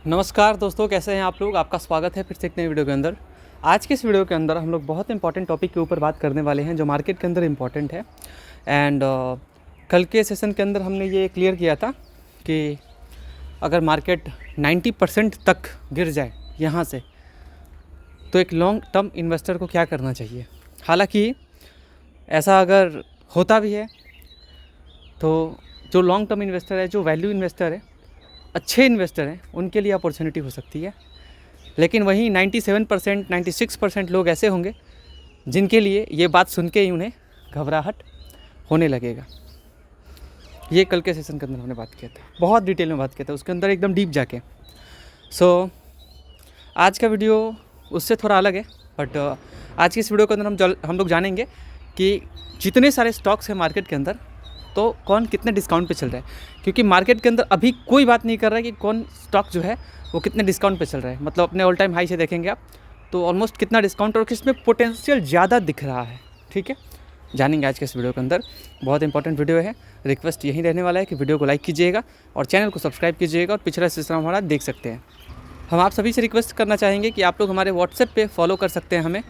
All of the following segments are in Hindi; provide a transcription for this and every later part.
नमस्कार दोस्तों, कैसे हैं आप लोग। आपका स्वागत है फिर से एक नई वीडियो के अंदर। आज के इस वीडियो के अंदर हम लोग बहुत इंपॉर्टेंट टॉपिक के ऊपर बात करने वाले हैं जो मार्केट के अंदर इम्पॉर्टेंट है। एंड कल के सेशन के अंदर हमने ये क्लियर किया था कि अगर मार्केट 90% तक गिर जाए यहाँ से, तो एक लॉन्ग टर्म इन्वेस्टर को क्या करना चाहिए। हालांकि ऐसा अगर होता भी है तो जो लॉन्ग टर्म इन्वेस्टर है, जो वैल्यू इन्वेस्टर है, अच्छे इन्वेस्टर हैं, उनके लिए अपॉर्चुनिटी हो सकती है। लेकिन वहीं 97% 96% लोग ऐसे होंगे जिनके लिए ये बात सुन के ही उन्हें घबराहट होने लगेगा। ये कल के सेशन के अंदर हमने बात किया था, बहुत डिटेल में बात किया था, उसके अंदर एकदम डीप जाके। आज का वीडियो उससे थोड़ा अलग है, बट आज की इस वीडियो के अंदर हम लोग जानेंगे कि जितने सारे स्टॉक्स हैं मार्केट के अंदर, तो कौन कितने डिस्काउंट पे चल रहा है। क्योंकि मार्केट के अंदर अभी कोई बात नहीं कर रहा है कि कौन स्टॉक जो है वो कितने डिस्काउंट पे चल रहा है। मतलब अपने ऑल टाइम हाई से देखेंगे आप तो ऑलमोस्ट कितना डिस्काउंट और किसमें पोटेंशियल ज़्यादा दिख रहा है। ठीक है, जानेंगे आज के इस वीडियो के अंदर। बहुत इंपॉर्टेंट वीडियो है। रिक्वेस्ट यही रहने वाला है कि वीडियो को लाइक कीजिएगा और चैनल को सब्सक्राइब कीजिएगा और पिछला सेशन हमारा देख सकते हैं। हम आप सभी से रिक्वेस्ट करना चाहेंगे कि आप लोग हमारे व्हाट्सएप पे फॉलो कर सकते हैं हमें।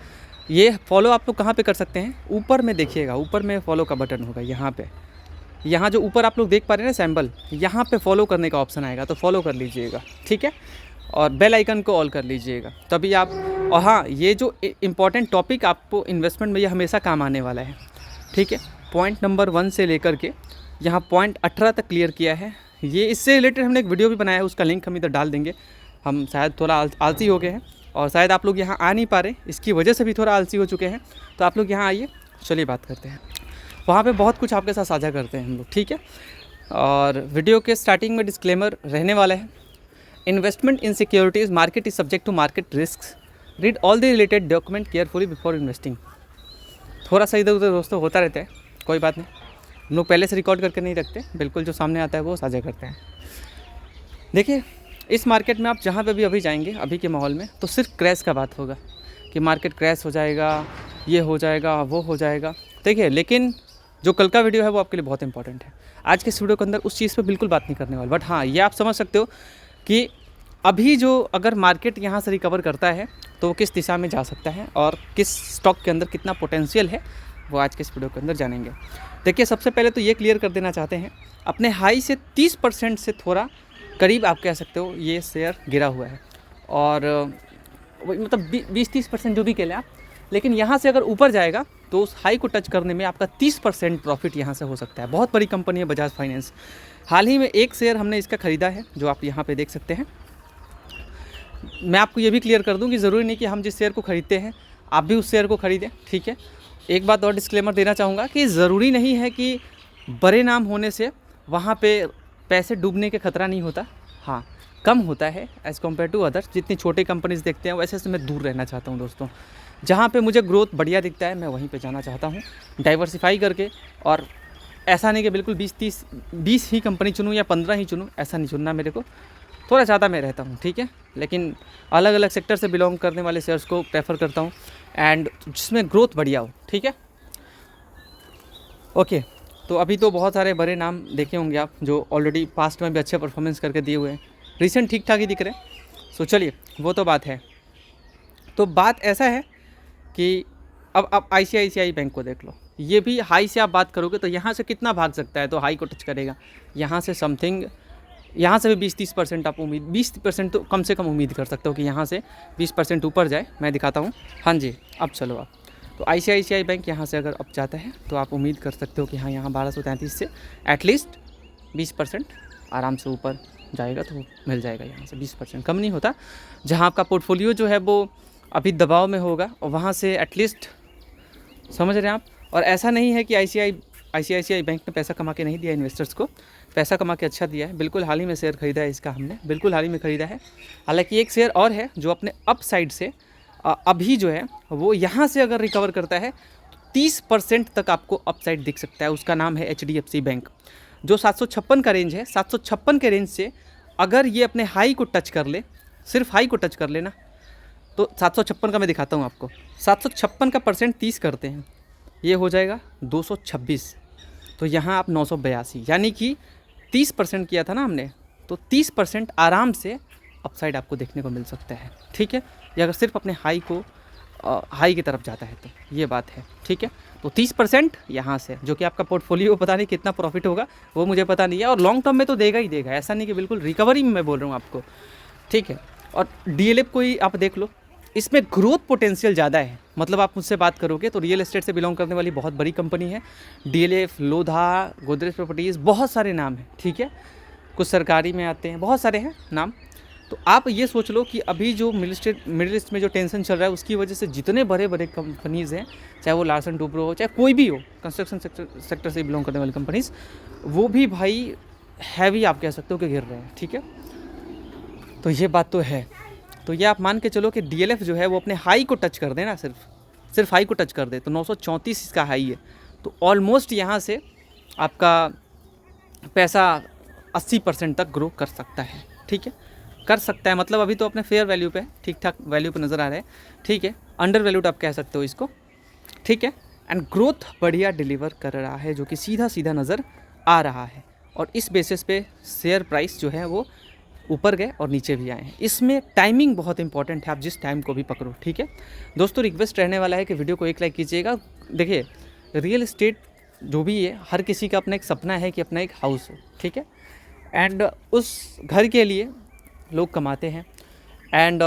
ये फॉलो आप लोग कहाँ पे कर सकते हैं, ऊपर में देखिएगा, ऊपर में फॉलो का बटन होगा यहाँ जो ऊपर आप लोग देख पा रहे हैं ना सैम्बल, यहाँ पे फॉलो करने का ऑप्शन आएगा, तो फॉलो कर लीजिएगा। ठीक है, और बेल आइकन को ऑल कर लीजिएगा, तभी आप। और हाँ, ये जो इम्पॉर्टेंट टॉपिक आपको इन्वेस्टमेंट में ये हमेशा काम आने वाला है। ठीक है, पॉइंट नंबर 1 से लेकर के यहाँ पॉइंट 18 तक क्लियर किया है। ये इससे रिलेटेड हमने एक वीडियो भी बनाया है, उसका लिंक हम इधर डाल देंगे। हम शायद थोड़ा आलसी हो गए हैं और शायद आप लोग यहाँ आ नहीं पा रहे, इसकी वजह से भी थोड़ा आलसी हो चुके हैं। तो आप लोग यहाँ आइए, चलिए बात करते हैं। वहाँ पे बहुत कुछ आपके साथ साझा करते हैं हम लोग। ठीक है, और वीडियो के स्टार्टिंग में डिस्क्लेमर रहने वाला है। Investment in securities market is subject to market risk. Read all the related document carefully before investing. थोड़ा सा इधर उधर दोस्तों होता रहता है, कोई बात नहीं। हम लोग पहले से रिकॉर्ड करके नहीं रखते, बिल्कुल जो सामने आता है वो साझा करते हैं। देखिए, इस मार्केट में आप जहाँ पे भी अभी जाएंगे, अभी के माहौल में, तो सिर्फ क्रैश का बात होगा कि मार्केट क्रैश हो जाएगा, ये हो जाएगा, वो हो जाएगा। देखिए, लेकिन जो कल का वीडियो है वो आपके लिए बहुत इंपॉर्टेंट है। आज के इस वीडियो के अंदर उस चीज़ पे बिल्कुल बात नहीं करने वाले, बट हाँ, ये आप समझ सकते हो कि अभी जो अगर मार्केट यहाँ से रिकवर करता है तो वो किस दिशा में जा सकता है और किस स्टॉक के अंदर कितना पोटेंशियल है, वो आज के इस वीडियो के अंदर जानेंगे। देखिए, सबसे पहले तो ये क्लियर कर देना चाहते हैं, अपने हाई से 30% से थोड़ा करीब आप कह सकते हो ये शेयर गिरा हुआ है। और मतलब 20-30% जो भी कह लें आप, लेकिन यहाँ से अगर ऊपर जाएगा तो उस हाई को टच करने में आपका 30% प्रॉफिट यहाँ से हो सकता है। बहुत बड़ी कंपनी है बजाज फाइनेंस। हाल ही में एक शेयर हमने इसका ख़रीदा है, जो आप यहाँ पे देख सकते हैं। मैं आपको ये भी क्लियर कर दूँ कि ज़रूरी नहीं कि हम जिस शेयर को ख़रीदते हैं आप भी उस शेयर को ख़रीदें। ठीक है, एक बात और डिस्क्लेमर देना चाहूँगा कि ज़रूरी नहीं है कि बड़े नाम होने से वहाँ पर पैसे डूबने के खतरा नहीं होता। हाँ, कम होता है एज़ कम्पेयर टू अदर्स। जितनी छोटी कंपनीज़ देखते हैं वैसे से मैं दूर रहना चाहता हूँ दोस्तों। जहाँ पे मुझे ग्रोथ बढ़िया दिखता है मैं वहीं पे जाना चाहता हूँ, डाइवर्सिफाई करके। और ऐसा नहीं कि बिल्कुल 20 ही कंपनी चुनूँ या 15 ही चुनूँ, ऐसा नहीं चुनना मेरे को। थोड़ा ज़्यादा मैं रहता हूँ, ठीक है, लेकिन अलग अलग सेक्टर से बिलोंग करने वाले शेयर्स को प्रेफर करता हूँ एंड जिसमें ग्रोथ बढ़िया हो। ठीक है, ओके। तो अभी तो बहुत सारे बड़े नाम देखे होंगे आप जो ऑलरेडी पास्ट में भी अच्छे परफॉर्मेंस करके दिए हुए हैं, रिसेंट ठीक ठाक ही दिख रहे हैं। सो चलिए, वो तो बात है। तो बात ऐसा है कि अब आप ICICI बैंक को देख लो, ये भी हाई से आप बात करोगे तो यहाँ से कितना भाग सकता है, तो हाई को टच करेगा यहाँ से समथिंग, यहाँ से भी 20-30% आप उम्मीद, 20% तो कम से कम उम्मीद कर सकते हो कि यहाँ से 20% ऊपर जाए। मैं दिखाता हूँ, हाँ जी, अब चलो आप। तो ICICI बैंक यहाँ से अगर अब जाता है तो आप उम्मीद कर सकते हो कि हाँ, यहाँ 1233 से एटलीस्ट 20% आराम से ऊपर जाएगा, तो मिल जाएगा यहाँ से 20%, कम नहीं होता। जहाँ आपका पोर्टफोलियो जो है वो अभी दबाव में होगा और वहाँ से एटलीस्ट, समझ रहे हैं आप। और ऐसा नहीं है कि ICICI बैंक ने पैसा कमा के नहीं दिया इन्वेस्टर्स को, पैसा कमा के अच्छा दिया है। बिल्कुल हाल ही में शेयर खरीदा है इसका, हमने बिल्कुल हाल ही में ख़रीदा है। हालांकि एक शेयर और है जो अपने अप साइड से अभी जो है वो यहाँ से अगर रिकवर करता है 30% तक आपको अप साइड दिख सकता है। उसका नाम है HDFC बैंक, जो 756 का रेंज है। 756 के रेंज से अगर ये अपने हाई को टच कर ले, सिर्फ हाई को टच कर लेना, तो 756 का मैं दिखाता हूँ आपको। 756 का परसेंट 30 करते हैं, ये हो जाएगा 226। तो यहाँ आप 982, यानी कि 30% किया था ना हमने, तो 30% आराम से अपसाइड आपको देखने को मिल सकता है, ठीक है। ये अगर सिर्फ अपने हाई की तरफ जाता है तो ये बात है, ठीक है। तो 30% यहाँ से, जो कि आपका पोर्टफोलियो पता नहीं कितना प्रॉफिट होगा वो मुझे पता नहीं है, और लॉन्ग टर्म में तो देगा ही देगा, ऐसा नहीं कि बिल्कुल रिकवरी में मैं बोल रहा हूँ आपको, ठीक है। और DLF को ही आप देख लो, इसमें ग्रोथ पोटेंशियल ज़्यादा है। मतलब आप मुझसे बात करोगे तो रियल एस्टेट से बिलोंग करने वाली बहुत बड़ी कंपनी है DLF, लोधा, गोदरेज प्रॉपर्टीज़, बहुत सारे नाम हैं, ठीक है। कुछ सरकारी में आते हैं, बहुत सारे हैं नाम। तो आप ये सोच लो कि अभी जो मिडिल ईस्ट में जो टेंशन चल रहा है उसकी वजह से जितने बड़े बड़े कंपनीज़ हैं, चाहे वो लार्सन टुब्रो हो, चाहे कोई भी हो, कंस्ट्रक्शन सेक्टर से बिलोंग करने वाली कंपनीज़, वो भी भाई हैवी आप कह सकते हो कि गिर रहे हैं, ठीक है। तो ये बात तो है। तो ये आप मान के चलो कि DLF जो है वो अपने हाई को टच कर दे ना, सिर्फ हाई को टच कर दे तो 934 इसका हाई है। तो ऑलमोस्ट यहाँ से आपका पैसा 80% तक ग्रो कर सकता है, ठीक है, कर सकता है। मतलब अभी तो अपने फेयर वैल्यू पे, ठीक ठाक वैल्यू पे नज़र आ रहा है, ठीक है। अंडर वैल्यूड आप कह सकते हो इसको, ठीक है। एंड ग्रोथ बढ़िया डिलीवर कर रहा है, जो कि सीधा सीधा नज़र आ रहा है। और इस बेसिस पे शेयर प्राइस जो है वो ऊपर गए और नीचे भी आए हैं। इसमें टाइमिंग बहुत इंपॉर्टेंट है, आप जिस टाइम को भी पकड़ो, ठीक है। दोस्तों रिक्वेस्ट रहने वाला है कि वीडियो को एक लाइक कीजिएगा। देखिए रियल एस्टेट जो भी है, हर किसी का अपना एक सपना है कि अपना एक हाउस हो, ठीक है। एंड उस घर के लिए लोग कमाते हैं। एंड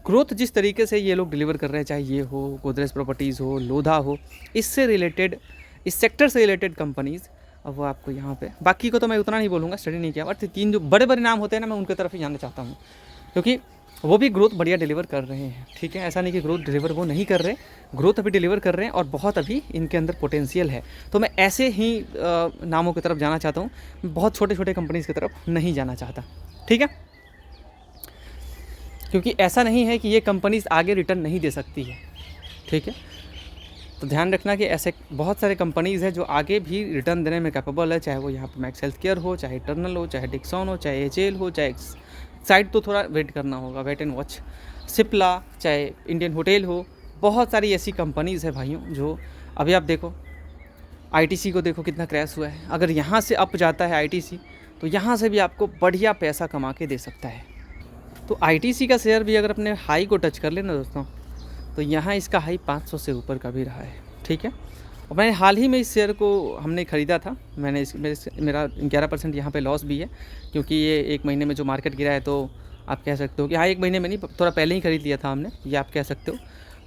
ग्रोथ जिस तरीके से ये लोग डिलीवर कर रहे हैं, चाहे ये हो गोदरेज प्रॉपर्टीज़ हो, लोधा हो, इससे रिलेटेड, इस सेक्टर से रिलेटेड कंपनीज़, अब वो आपको यहाँ पे, बाकी को तो मैं उतना नहीं बोलूँगा, स्टडी नहीं किया, बट 3 जो बड़े बड़े नाम होते हैं ना, मैं उनकी तरफ ही जानना चाहता हूँ, क्योंकि वो भी ग्रोथ बढ़िया डिलीवर कर रहे हैं, ठीक है। ऐसा नहीं कि ग्रोथ डिलीवर वो नहीं कर रहे, ग्रोथ अभी डिलीवर कर रहे हैं और बहुत अभी इनके अंदर पोटेंशियल है। तो मैं ऐसे ही नामों की तरफ जाना चाहता हूँ, बहुत छोटे छोटे कंपनीज़ की तरफ नहीं जाना चाहता, ठीक है। क्योंकि ऐसा नहीं है कि ये कंपनीज़ आगे रिटर्न नहीं दे सकती है, ठीक है। तो ध्यान रखना कि ऐसे बहुत सारे कंपनीज़ हैं जो आगे भी रिटर्न देने में कैपेबल है, चाहे वो यहाँ पर मैक्स हेल्थ केयर हो, चाहे इटर्नल हो, चाहे डिक्सॉन हो, चाहे HL हो, चाहे साइड तो थोड़ा वेट करना होगा, वेट एंड वॉच, सिप्ला, चाहे इंडियन होटल हो, बहुत सारी ऐसी कंपनीज़ है भाइयों जो अभी आप देखो, ITC को देखो कितना क्रैश हुआ है। अगर यहाँ से अप जाता है ITC तो यहाँ से भी आपको बढ़िया पैसा कमा के दे सकता है। तो ITC का शेयर भी अगर अपने हाई को टच कर लेना दोस्तों, तो यहाँ इसका हाई 500 से ऊपर का भी रहा है, ठीक है। और मैंने हाल ही में इस शेयर को हमने ख़रीदा था, मैंने मेरा 11% यहाँ पे लॉस भी है, क्योंकि ये 1 महीने में जो मार्केट गिरा है, तो आप कह सकते हो कि हाँ 1 महीने में नहीं, थोड़ा पहले ही ख़रीद लिया था हमने, ये आप कह सकते हो।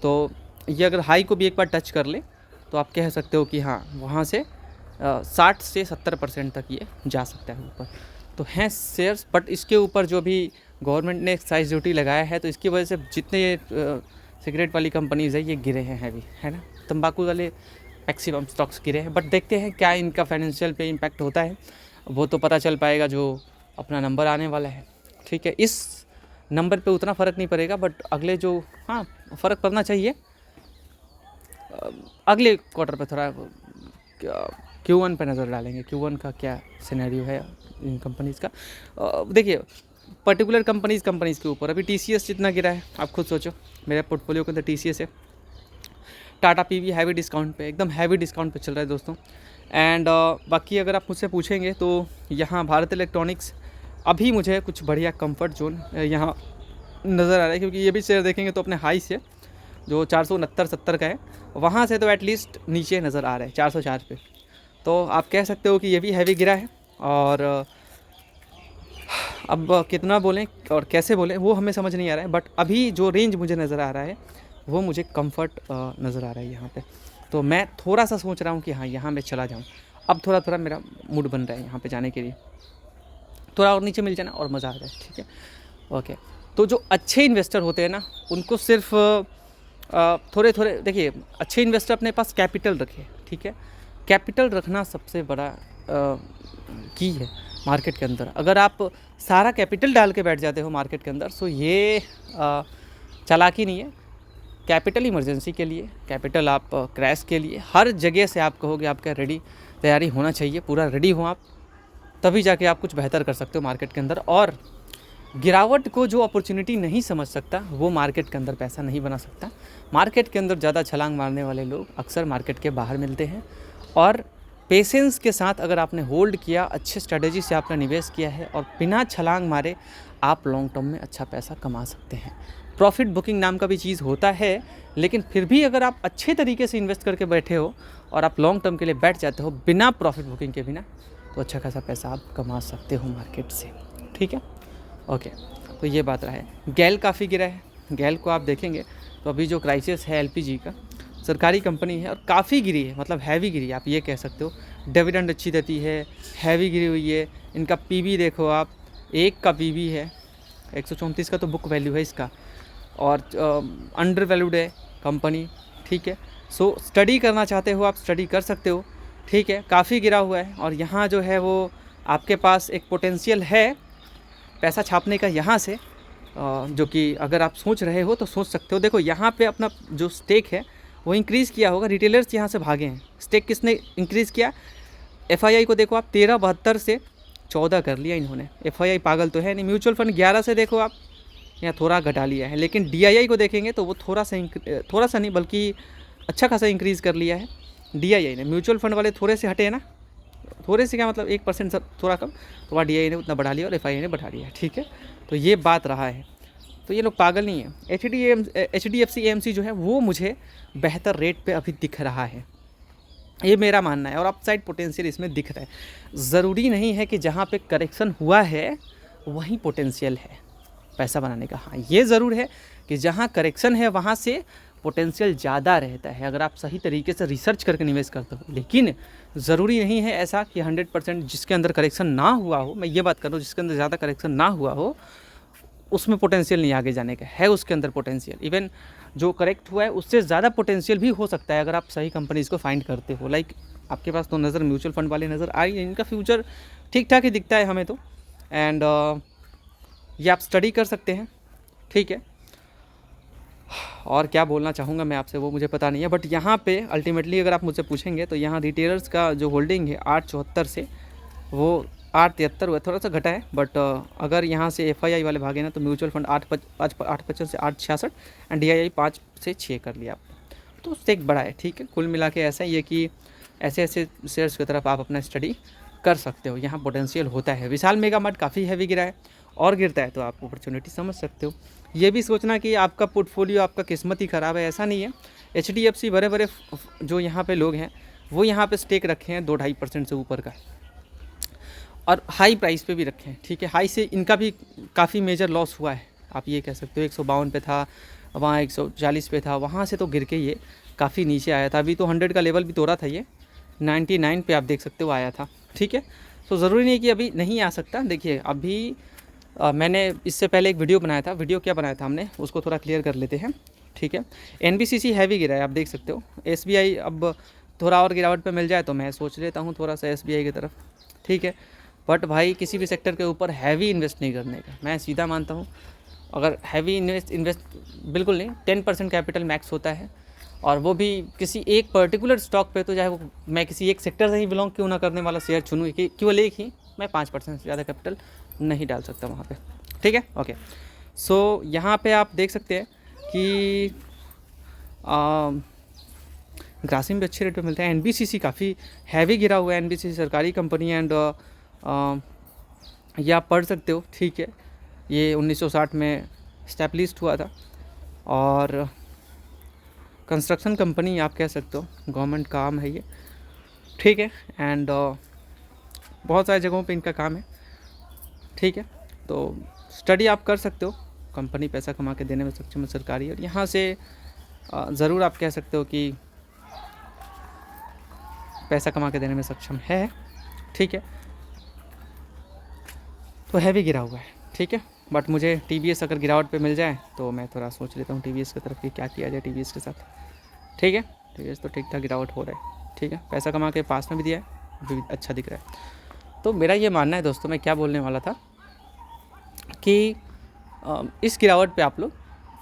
तो ये अगर हाई को भी एक बार टच कर ले तो आप कह सकते हो कि हाँ वहाँ से 60 से 70% तक ये जा सकता है ऊपर। तो हैं शेयर्स, बट इसके ऊपर जो भी गवर्नमेंट ने एक्साइज ड्यूटी लगाया है, तो इसकी वजह से जितने ये सिगरेट वाली कंपनीज़ है ये गिरे हैं हैवी, है ना। तंबाकू वाले मैक्सिमम स्टॉक्स गिरे हैं, बट देखते हैं क्या इनका फाइनेंशियल पे इम्पैक्ट होता है, वो तो पता चल पाएगा जो अपना नंबर आने वाला है, ठीक है। इस नंबर पे उतना फ़र्क नहीं पड़ेगा, बट अगले जो, हाँ फ़र्क पड़ना चाहिए, अगले क्वार्टर पे थोड़ा Q1 पे नज़र डालेंगे, Q1 का क्या सिनेरियो है इन कंपनीज़ का। देखिए पर्टिकुलर कंपनीज़ के ऊपर, अभी TCS जितना गिरा है आप खुद सोचो, मेरे पोर्टफोलियो के अंदर TCS है। टाटा PV हैवी डिस्काउंट पे, एकदम हैवी डिस्काउंट पे चल रहा है दोस्तों। एंड बाकी अगर आप मुझसे पूछेंगे तो यहाँ भारत इलेक्ट्रॉनिक्स अभी मुझे कुछ बढ़िया कंफर्ट जोन यहाँ नज़र आ रहा है, क्योंकि ये भी शेयर देखेंगे तो अपने हाई से जो 469-70 का है, वहाँ से तो एटलीस्ट नीचे नज़र आ रहा है 404 पे। तो आप कह सकते हो कि ये भी हैवी गिरा है, और अब कितना बोलें और कैसे बोलें वो हमें समझ नहीं आ रहा है, बट अभी जो रेंज मुझे नज़र आ रहा है वो मुझे कंफर्ट नज़र आ रहा है यहाँ पे। तो मैं थोड़ा सा सोच रहा हूँ कि हाँ यहाँ मैं चला जाऊँ, अब थोड़ा थोड़ा मेरा मूड बन रहा है यहाँ पे जाने के लिए, थोड़ा और नीचे मिल जाना और मज़ा आ जाए, ठीक है, ओके। तो जो अच्छे इन्वेस्टर होते हैं ना, उनको सिर्फ थोड़े थोड़े, देखिए अच्छे इन्वेस्टर अपने पास कैपिटल रखे, ठीक है। कैपिटल रखना सबसे बड़ा की है मार्केट के अंदर। अगर आप सारा कैपिटल डाल के बैठ जाते हो मार्केट के अंदर, सो ये चालाकी नहीं है। कैपिटल इमरजेंसी के लिए, कैपिटल आप क्रैश के लिए, हर जगह से आप कहोगे आपका रेडी तैयारी होना चाहिए, पूरा रेडी हो आप, तभी जाके आप कुछ बेहतर कर सकते हो मार्केट के अंदर। और गिरावट को जो अपॉर्चुनिटी नहीं समझ सकता वो मार्केट के अंदर पैसा नहीं बना सकता। मार्केट के अंदर ज़्यादा छलांग मारने वाले लोग अक्सर मार्केट के बाहर मिलते हैं, और पेशेंस के साथ अगर आपने होल्ड किया, अच्छे स्ट्रेटेजी से आपने निवेश किया है और बिना छलांग मारे आप लॉन्ग टर्म में अच्छा पैसा कमा सकते हैं। प्रॉफिट बुकिंग नाम का भी चीज़ होता है, लेकिन फिर भी अगर आप अच्छे तरीके से इन्वेस्ट करके बैठे हो और आप लॉन्ग टर्म के लिए बैठ जाते हो बिना प्रॉफिट बुकिंग के बिना, तो अच्छा खासा पैसा आप कमा सकते हो मार्केट से। ठीक है, ओके। तो ये बात रहा है। गैल काफ़ी गिरा है। गैल को आप देखेंगे तो अभी जो क्राइसिस है एलपीजी का, सरकारी कंपनी है और काफ़ी गिरी है, मतलब हैवी गिरी है, आप ये कह सकते हो। डिविडेंड अच्छी देती है, हैवी गिरी हुई है। इनका पीवी देखो आप, एक का पीवी है 134 का तो बुक वैल्यू है इसका, और अंडर वैल्यूड है कंपनी। ठीक है, सो स्टडी करना चाहते हो आप स्टडी कर सकते हो। ठीक है, काफ़ी गिरा हुआ है और यहाँ जो है वो आपके पास एक पोटेंशियल है पैसा छापने का यहाँ से, जो कि अगर आप सोच रहे हो तो सोच सकते हो। देखो यहाँ पे अपना जो स्टेक है वो इंक्रीज़ किया होगा, रिटेलर्स यहाँ से भागे हैं। स्टेक किसने इंक्रीज़ किया? एफआईआई को देखो आप, 13.72 से 14 कर लिया इन्होंने। एफआईआई पागल तो है नहीं। म्यूचुअल फंड 11 से देखो आप, यहाँ थोड़ा घटा लिया है, लेकिन डीआईआई को देखेंगे तो वो थोड़ा सा नहीं बल्कि अच्छा खासा इंक्रीज़ कर लिया है डीआईआई ने। म्यूचुअल फंड वाले थोड़े से हटे हैं ना, थोड़े से क्या मतलब 1% सब थोड़ा कम, तो वहाँ डीआईआई ने उतना बढ़ा लिया और एफआईआई ने बढ़ा लिया। ठीक है, तो ये बात रहा है। तो ये लोग पागल नहीं है। एचडीएफसी एएमसी जो है वो मुझे बेहतर रेट पे अभी दिख रहा है, ये मेरा मानना है, और अपसाइड पोटेंशियल इसमें दिख रहा है। ज़रूरी नहीं है कि जहाँ पे करेक्शन हुआ है वहीं पोटेंशियल है पैसा बनाने का। हाँ, ये ज़रूर है कि जहाँ करेक्शन है वहाँ से पोटेंशियल ज़्यादा रहता है अगर आप सही तरीके से रिसर्च करके निवेश करते हो। लेकिन ज़रूरी नहीं है ऐसा कि 100% जिसके अंदर करेक्शन ना हुआ हो, मैं ये बात कर रहा हूँ, जिसके अंदर ज़्यादा करेक्शन ना हुआ हो उसमें पोटेंशियल नहीं आगे जाने का है। उसके अंदर पोटेंशियल, इवन जो करेक्ट हुआ है उससे ज़्यादा पोटेंशियल भी हो सकता है अगर आप सही कंपनीज़ को फाइंड करते हो। लाइक आपके पास तो नज़र म्यूचुअल फंड वाले नज़र आई, इनका फ्यूचर ठीक ठाक ही दिखता है हमें तो, एंड ये आप स्टडी कर सकते हैं। ठीक है, और क्या बोलना चाहूँगा मैं आपसे वो मुझे पता नहीं है, बट यहाँ पे अल्टीमेटली अगर आप मुझसे पूछेंगे तो यहाँ रिटेलर्स का जो होल्डिंग है 874 से वो 873 हुआ, थोड़ा सा घटा है। बट अगर यहाँ से एफआईआई वाले भागे ना तो म्यूचुअल फंड 855 से 866 एंड डीआईआई 5 से 6 कर लिया आप, तो स्टेक बढ़ा है। ठीक है, कुल मिला के ऐसा ही है कि ऐसे ऐसे शेयर्स की तरफ आप अपना स्टडी कर सकते हो, यहाँ पोटेंशियल होता है। विशाल मेगा मार्ट काफ़ी हैवी गिरा है और गिरता है तो आप अपॉर्चुनिटी समझ सकते हो। ये भी सोचना कि आपका पोर्टफोलियो आपका किस्मत ही ख़राब है, ऐसा नहीं है। एचडीएफसी बड़े बड़े जो यहाँ पे लोग हैं वो यहाँ पे स्टेक रखे हैं 2-2.5% से ऊपर का, और हाई प्राइस पे भी रखे हैं। ठीक है, हाई से इनका भी काफ़ी मेजर लॉस हुआ है, आप ये कह सकते हो। 152 पे था, वहाँ 140 पे था, वहाँ से तो गिर के ये काफ़ी नीचे आया था। अभी तो 100 का लेवल भी तोड़ा था, ये 99 पे आप देख सकते हो आया था। ठीक है, तो ज़रूरी नहीं कि अभी नहीं आ सकता। देखिए अभी मैंने इससे पहले एक वीडियो बनाया था, वीडियो क्या बनाया था हमने उसको थोड़ा क्लियर कर लेते हैं। ठीक है, एनबीसीसी हैवी गिरा है, आप देख सकते हो। एसबीआई अब थोड़ा और गिरावट पे मिल जाए तो मैं सोच लेता हूँ थोड़ा सा एसबीआई की तरफ। ठीक है, बट भाई किसी भी सेक्टर के ऊपर हैवी इन्वेस्ट नहीं करने का, मैं सीधा मानता हूँ। अगर हैवी इन्वेस्ट बिल्कुल नहीं, 10% कैपिटल मैक्स होता है, और वो भी किसी एक पर्टिकुलर स्टॉक पे, तो चाहे वो मैं किसी एक सेक्टर से ही बिलोंग क्यों ना करने वाला शेयर चुनूँ कि केवल एक ही, मैं 5% से ज़्यादा कैपिटल नहीं डाल सकता वहाँ पे। ठीक है, ओके। सो यहाँ पे आप देख सकते हैं कि ग्रासिम भी अच्छे रेट पे मिलता है। एनबीसीसी काफ़ी हैवी गिरा हुआ है, एनबीसीसी सरकारी कंपनी है, एंड ये आप पढ़ सकते हो। ठीक है, ये 1960 में स्टैब्लिश्ड हुआ था, और कंस्ट्रक्शन कंपनी आप कह सकते हो, गवर्नमेंट काम है ये। ठीक है, एंड बहुत सारी जगहों पे इनका काम है। ठीक है, तो स्टडी आप कर सकते हो, कंपनी पैसा कमा के देने में सक्षम है सरकारी, और यहाँ से ज़रूर आप कह सकते हो कि पैसा कमा के देने में सक्षम है। ठीक है, तो हैवी गिरा हुआ है। ठीक है, बट मुझे टीवीएस अगर गिरावट पे मिल जाए तो मैं थोड़ा सोच लेता हूँ टीवीएस की तरफ कि क्या किया जाए टीवीएस के साथ। ठीक है, टीवीएस तो ठीक ठाक गिरावट हो रहा है। ठीक है, पैसा कमा के पास में भी दिया है, भी अच्छा दिख रहा है। तो मेरा ये मानना है दोस्तों, मैं क्या बोलने वाला था कि इस गिरावट पे आप लोग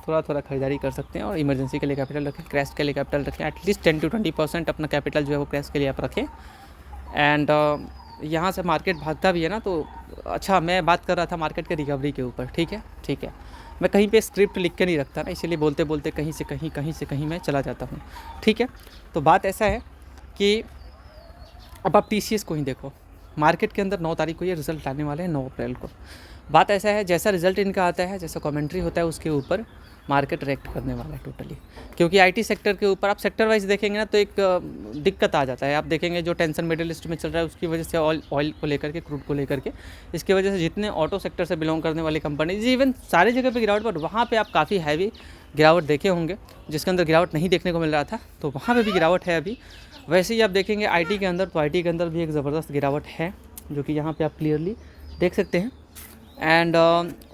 थोड़ा थोड़ा खरीदारी कर सकते हैं, और इमरजेंसी के लिए कैपिटल रखें, क्रैश के लिए कैपिटल रखें। एटलीस्ट 10 to 20% अपना कैपिटल जो है वो क्रैश के लिए आप रखें। एंड यहाँ से मार्केट भागता भी है ना, तो अच्छा, मैं बात कर रहा था मार्केट के रिकवरी के ऊपर। ठीक है, ठीक है, मैं कहीं पे स्क्रिप्ट लिख के नहीं रखता ना, इसीलिए बोलते बोलते कहीं से कहीं मैं चला जाता हूँ। ठीक है, तो बात ऐसा है कि अब आप TCS को ही देखो, मार्केट के अंदर 9 तारीख को ये रिज़ल्ट आने वाले हैं, 9 अप्रैल को। बात ऐसा है, जैसा रिज़ल्ट इनका आता है, जैसा कमेंट्री होता है, उसके ऊपर मार्केट रिएक्ट करने वाला है टोटली। क्योंकि IT सेक्टर के ऊपर आप सेक्टर वाइज देखेंगे ना, तो एक दिक्कत आ जाता है। आप देखेंगे जो टेंशन मिडिल ईस्ट में चल रहा है, उसकी वजह से ऑयल को लेकर के, क्रूड को लेकर के, इसकी वजह से जितने ऑटो सेक्टर से बिलोंग करने वाली कंपनीज, इवन सारी जगह पे गिरावट, पर वहाँ पे आप काफ़ी हैवी गिरावट देखे होंगे, जिसके अंदर गिरावट नहीं देखने को मिल रहा था, तो वहाँ पे भी गिरावट है अभी। वैसे ही आप देखेंगे IT के अंदर, तो IT के अंदर भी एक ज़बरदस्त गिरावट है, जो कि यहाँ पे आप क्लियरली देख सकते हैं। एंड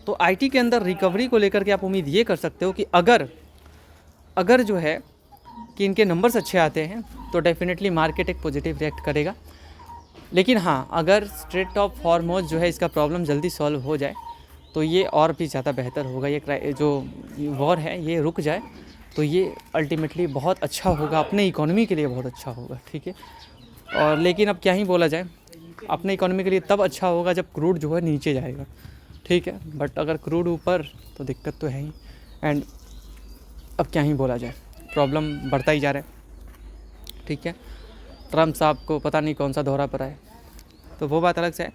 तो IT के अंदर रिकवरी को लेकर के आप उम्मीद ये कर सकते हो कि अगर जो है कि इनके नंबर्स अच्छे आते हैं, तो डेफिनेटली मार्केट एक पॉजिटिव रिएक्ट करेगा। लेकिन हाँ, अगर स्ट्रेट ऑफ हॉर्मोज जो है, इसका प्रॉब्लम जल्दी सॉल्व हो जाए, तो ये और भी ज़्यादा बेहतर होगा। ये जो वॉर है ये रुक जाए, तो ये अल्टीमेटली बहुत अच्छा होगा, अपने इकोनॉमी के लिए बहुत अच्छा होगा, ठीक है। और लेकिन अब क्या ही बोला जाए, अपने इकोनॉमी के लिए तब अच्छा होगा जब क्रूड जो है नीचे जाएगा, ठीक है। बट अगर क्रूड ऊपर, तो दिक्कत तो है ही। एंड अब क्या ही बोला जाए, प्रॉब्लम बढ़ता ही जा रहा है, ठीक है। ट्रम्प साहब को पता नहीं कौन सा दौरा पर आए, तो वो बात अलग से है।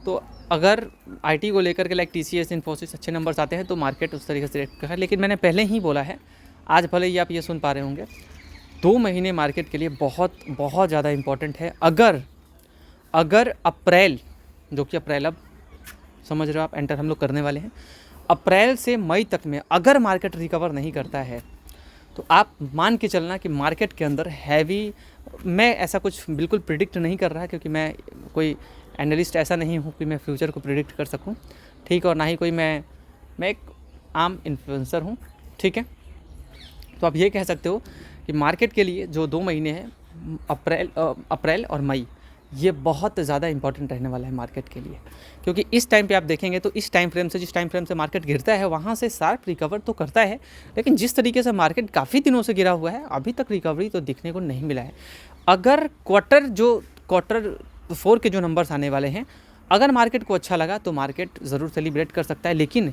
तो अगर IT को लेकर के लाइक TCS, इन्फोसिस अच्छे नंबर्स आते हैं, तो मार्केट उस तरीके से रिएक्ट करेगा। लेकिन मैंने पहले ही बोला है, आज भले ही आप ये सुन पा रहे होंगे, 2 महीने मार्केट के लिए बहुत बहुत ज़्यादा इम्पॉर्टेंट है। अगर अप्रैल, जो कि अप्रैल अब समझ रहे हो आप, एंटर हम लोग करने वाले हैं, अप्रैल से मई तक में अगर मार्केट रिकवर नहीं करता है, तो आप मान के चलना कि मार्केट के अंदर हैवी, मैं ऐसा कुछ बिल्कुल प्रिडिक्ट नहीं कर रहा, क्योंकि मैं कोई एनालिस्ट ऐसा नहीं हूँ कि मैं फ्यूचर को प्रिडिक्ट कर सकूँ, ठीक, और ना ही कोई मैं एक आम इन्फ्लुएंसर हूँ, ठीक है। तो आप ये कह सकते हो कि मार्केट के लिए जो 2 महीने हैं, अप्रैल और मई, ये बहुत ज़्यादा इंपॉर्टेंट रहने वाला है मार्केट के लिए। क्योंकि इस टाइम पे आप देखेंगे तो इस टाइम फ्रेम से, जिस टाइम फ्रेम से मार्केट गिरता है, वहाँ से शार्प रिकवर तो करता है, लेकिन जिस तरीके से मार्केट काफ़ी दिनों से गिरा हुआ है, अभी तक रिकवरी तो दिखने को नहीं मिला है। अगर क्वार्टर 4 के जो नंबर्स आने वाले हैं, अगर मार्केट को अच्छा लगा, तो मार्केट ज़रूर सेलिब्रेट कर सकता है। लेकिन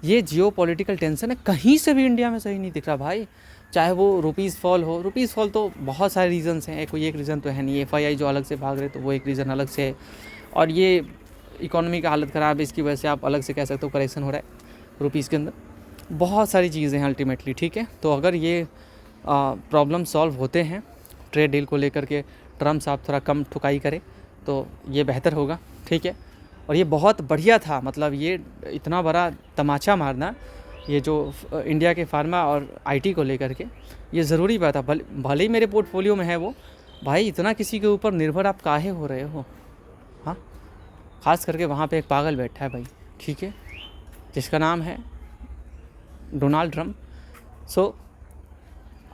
ये जियोपॉलिटिकल टेंशन है, कहीं से भी इंडिया में सही नहीं दिख रहा भाई। चाहे वो रुपीज़ फॉल हो, रुपीज़ फॉल तो बहुत सारे रीज़न्स हैं, कोई एक रीज़न तो है नहीं। FII जो अलग से भाग रहे, तो वो एक रीज़न अलग से है, और ये इकोनॉमी का हालत ख़राब है, इसकी वजह से आप अलग से कह सकते हो करेक्शन हो रहा है रुपीज़ के अंदर। बहुत सारी चीज़ें हैं अल्टीमेटली, ठीक है। तो अगर ये प्रॉब्लम सॉल्व होते हैं, ट्रेड डील को लेकर के ट्रम्प साहब थोड़ा कम ठुकाई करे, तो ये बेहतर होगा, ठीक है। और ये बहुत बढ़िया था, मतलब ये इतना बड़ा तमाचा मारना, ये जो इंडिया के फार्मा और IT को लेकर के, ये ज़रूरी बात है। भले ही मेरे पोर्टफोलियो में है वो, भाई इतना किसी के ऊपर निर्भर आप काहे हो रहे हो, हाँ। ख़ास करके वहाँ पे एक पागल बैठा है भाई, ठीक है, जिसका नाम है डोनाल्ड ट्रम्प। सो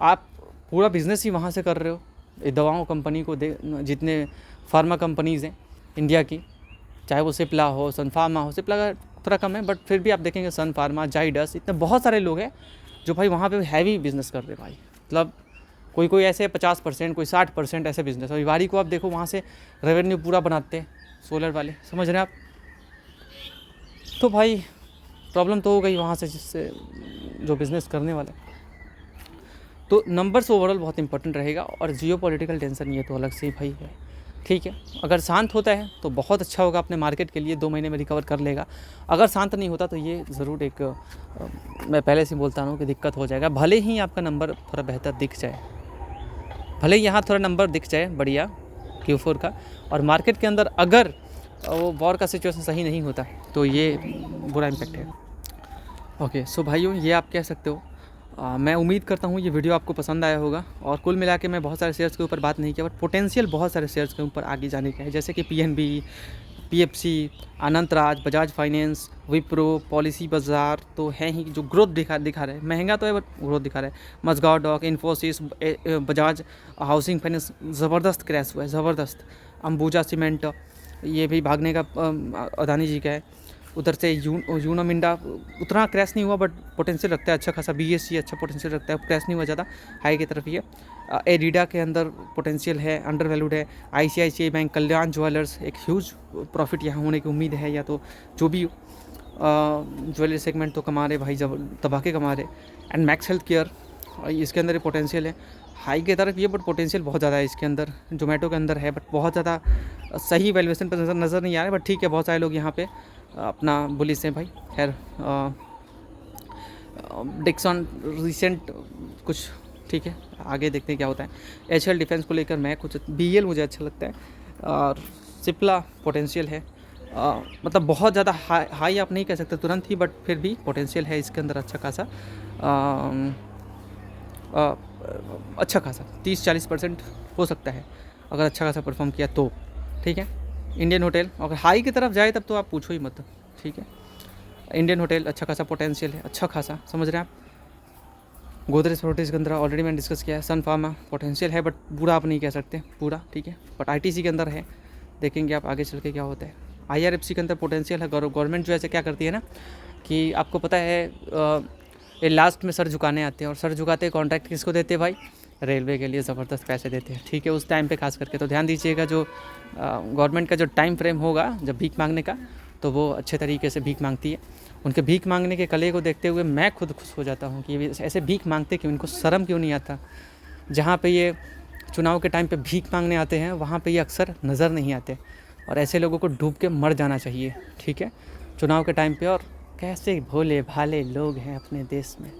आप पूरा बिज़नेस ही वहाँ से कर रहे हो। ये दवाओं कंपनी को जितने फार्मा कंपनीज़ हैं इंडिया की, चाहे वो सिप्ला हो, सन फार्मा हो, सिप्ला का थोड़ा कम है, बट फिर भी आप देखेंगे सन फार्मा, जाइडस, इतने बहुत सारे लोग हैं जो भाई वहाँ पे हैवी बिज़नेस कर रहे हैं भाई। मतलब कोई ऐसे 50%, कोई 60% ऐसे बिज़नेस। और वारी को आप देखो, वहाँ से रेवेन्यू पूरा बनाते हैं सोलर वाले, समझ रहे हैं आप। तो भाई प्रॉब्लम तो हो गई वहाँ से, जिससे जो बिज़नेस करने वाले। तो नंबर्स ओवरऑल बहुत इंपॉर्टेंट रहेगा, और जियोपॉलिटिकल टेंशन ये तो अलग से ही भाई है, ठीक है। अगर शांत होता है तो बहुत अच्छा होगा अपने मार्केट के लिए, 2 महीने में रिकवर कर लेगा। अगर शांत नहीं होता, तो ये ज़रूर एक मैं पहले से बोलता हूँ कि दिक्कत हो जाएगा। भले ही आपका नंबर थोड़ा बेहतर दिख जाए, भले ही यहाँ थोड़ा नंबर दिख जाए बढ़िया Q4 का, और मार्केट के अंदर अगर वो वॉर का सिचुएशन सही नहीं होता, तो ये बुरा इम्पैक्ट है। ओके, सो भाइयों, ये आप कह सकते हो। मैं उम्मीद करता हूँ ये वीडियो आपको पसंद आया होगा। और कुल मिला के मैं बहुत सारे शेयर्स के ऊपर बात नहीं किया, बट पोटेंशियल बहुत सारे शेयर्स के ऊपर आगे जाने का है, जैसे कि PNB, PFC, Anantraj, Bajaj finance, Wipro, policy बाज़ार तो है ही, जो ग्रोथ दिखा रहे हैं। महंगा तो है बट ग्रोथ दिखा रहे हैं। Mazagon dock, Infosys, Bajaj housing finance ज़बरदस्त क्रैश हुआ है, ज़बरदस्त। अंबुजा सीमेंट, ये भी भागने का अदानी जी का है। उधर से यूनो मिंडा उतना क्रैश नहीं हुआ, बट पोटेंशियल रखता है अच्छा खासा। BSE अच्छा पोटेंशियल रखता है, क्रैश नहीं हुआ ज़्यादा, हाई की तरफ ही है। एडिडा के अंदर पोटेंशियल है, अंडर वैल्यूड है। ICICI बैंक, कल्याण ज्वेलर्स, एक ह्यूज प्रॉफिट यहाँ होने की उम्मीद है, या तो जो भी ज्वेलरी सेगमेंट तो कमा रहे भाई, जब तबाके कमा रहे। एंड मैक्स हेल्थ केयर और इसके अंदर ये पोटेंशियल है, हाई की तरफ ये, बट पोटेंशियल बहुत ज़्यादा है इसके अंदर, जोमेटो के अंदर है, बट बहुत ज़्यादा सही वैल्यूएशन पर नज़र नहीं आ रहा है, बट ठीक है, बहुत सारे लोग यहाँ पे अपना बुलिश हैं भाई। खैर डिक्सन रिसेंट कुछ ठीक है, आगे देखते हैं क्या होता है। HL डिफेंस को लेकर मैं कुछ, BL मुझे अच्छा लगता है, और सिप्ला पोटेंशियल है, मतलब बहुत ज़्यादा हाई आप नहीं कह सकते तुरंत ही, बट फिर भी पोटेंशियल है इसके अंदर अच्छा खासा, अच्छा खासा 30-40% हो सकता है अगर अच्छा खासा परफॉर्म किया तो। ठीक है, इंडियन होटल अगर हाई की तरफ जाए तब तो आप पूछो ही मत। ठीक है, इंडियन होटल अच्छा खासा पोटेंशियल है, अच्छा खासा, समझ रहे हैं आप। गोदरेज प्रॉपर्टीज़ के अंदर ऑलरेडी मैंने डिस्कस किया है। सन फार्मा पोटेंशियल है, बट पूरा आप नहीं कह सकते पूरा। ठीक है, बट ITC के अंदर है, देखेंगे आप आगे चल के क्या होता है। IRFC के अंदर पोटेंशियल है। गवर्नमेंट जो ऐसे क्या करती है ना कि आपको पता है ये लास्ट में सर झुकाने आते हैं, और सर झुकाते कॉन्ट्रैक्ट किसको देते हैं भाई? रेलवे के लिए ज़बरदस्त पैसे देते हैं। ठीक है, उस टाइम पे खास करके तो ध्यान दीजिएगा, जो गवर्नमेंट का जो टाइम फ्रेम होगा जब भीख मांगने का, तो वो अच्छे तरीके से भीख मांगती है। उनके भीख मांगने के कले को देखते हुए मैं खुद खुश हो जाता हूँ कि ये ऐसे भीख मांगते क्यों, इनको शर्म क्यों नहीं आता। जहाँ पे ये चुनाव के टाइम पे भीख मांगने आते हैं वहाँ पे ये अक्सर नज़र नहीं आते, और ऐसे लोगों को डूब के मर जाना चाहिए। ठीक है, चुनाव के टाइम पे। और कैसे भोले भाले लोग हैं अपने देश में,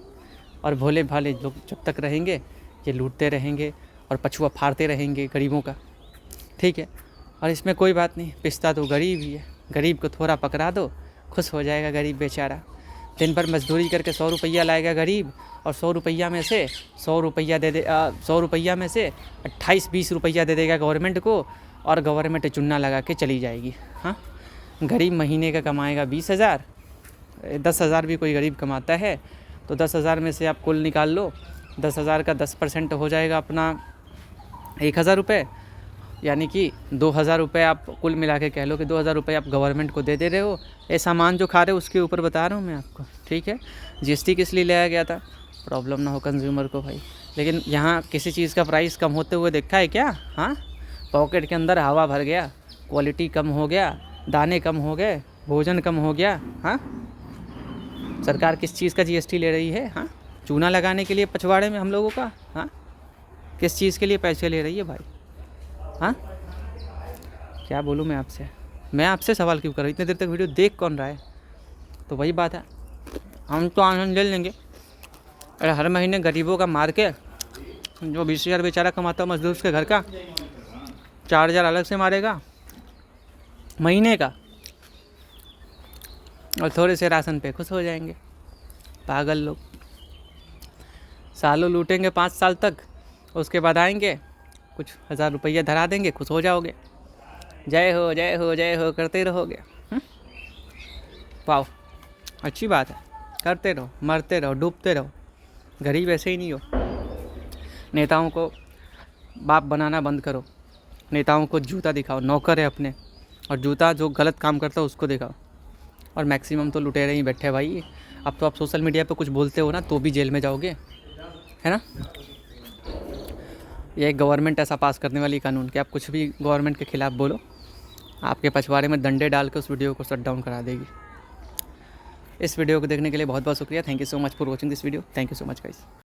और भोले भाले लोग जब तक रहेंगे ये लूटते रहेंगे और पछुआ फाड़ते रहेंगे गरीबों का। ठीक है, और इसमें कोई बात नहीं, पिसता तो गरीब ही है, गरीब को थोड़ा पकड़ा दो, खुश हो जाएगा गरीब बेचारा। दिन भर मजदूरी करके 100 रुपया लाएगा गरीब, और 100 रुपया में से 100 रुपया दे दे 100 रुपया में से 28-20 रुपया दे देगा गवर्नमेंट को, और गवर्नमेंट चुन्ना लगा के चली जाएगी। हाँ, गरीब महीने का कमाएगा 20,000, 10,000 भी कोई गरीब कमाता है, तो 10,000 में से आप कुल निकाल लो, 10,000 का 10% हो जाएगा अपना 1,000 रुपये, यानी कि 2,000 रुपये आप कुल मिला के कह लो कि 2,000 रुपये आप गवर्नमेंट को दे रहे हो। ये सामान जो खा रहे हो उसके ऊपर बता रहा हूँ मैं आपको। ठीक है, GST किस लिए लाया गया था? प्रॉब्लम ना हो कंज्यूमर को भाई। लेकिन यहाँ किसी चीज़ का प्राइस कम होते हुए देखा है क्या? हाँ, पॉकेट के अंदर हवा भर गया, क्वालिटी कम हो गया, दाने कम हो गए, भोजन कम हो गया। हाँ, सरकार किस चीज़ का GST ले रही है? हाँ, चूना लगाने के लिए पछवाड़े में हम लोगों का। हाँ, किस चीज़ के लिए पैसे ले रही है भाई? हाँ, क्या बोलूँ मैं आपसे सवाल क्यों कर रहा हूँ? इतनी देर तक वीडियो देख कौन रहा है? तो वही बात है, हम तो आनंद ले लेंगे। अरे हर महीने गरीबों का मार के, जो 20,000 बेचारा कमाता है मजदूर के घर का, 4,000 अलग से मारेगा महीने का, और थोड़े से राशन पे खुश हो जाएंगे। पागल लोग, सालों लूटेंगे 5 साल तक, उसके बाद आएंगे कुछ 1,000 रुपया धरा देंगे, खुश हो जाओगे, जय हो जय हो जय हो करते रहोगे। वाह, अच्छी बात है, करते रहो, मरते रहो, डूबते रहो, गरीब ऐसे ही नहीं हो। नेताओं को बाप बनाना बंद करो, नेताओं को जूता दिखाओ, नौकर है अपने, और जूता जो गलत काम करता है उसको दिखाओ। और मैक्सिमम तो लुटेरे ही बैठे भाई। अब तो आप सोशल मीडिया पे कुछ बोलते हो ना तो भी जेल में जाओगे, है ना। ये गवर्नमेंट ऐसा पास करने वाली कानून कि आप कुछ भी गवर्नमेंट के खिलाफ बोलो, आपके पछवाड़े में डंडे डाल के उस वीडियो को शट डाउन करा देगी। इस वीडियो को देखने के लिए बहुत बहुत शुक्रिया। Thank you so much for watching this video. Thank you so much guys.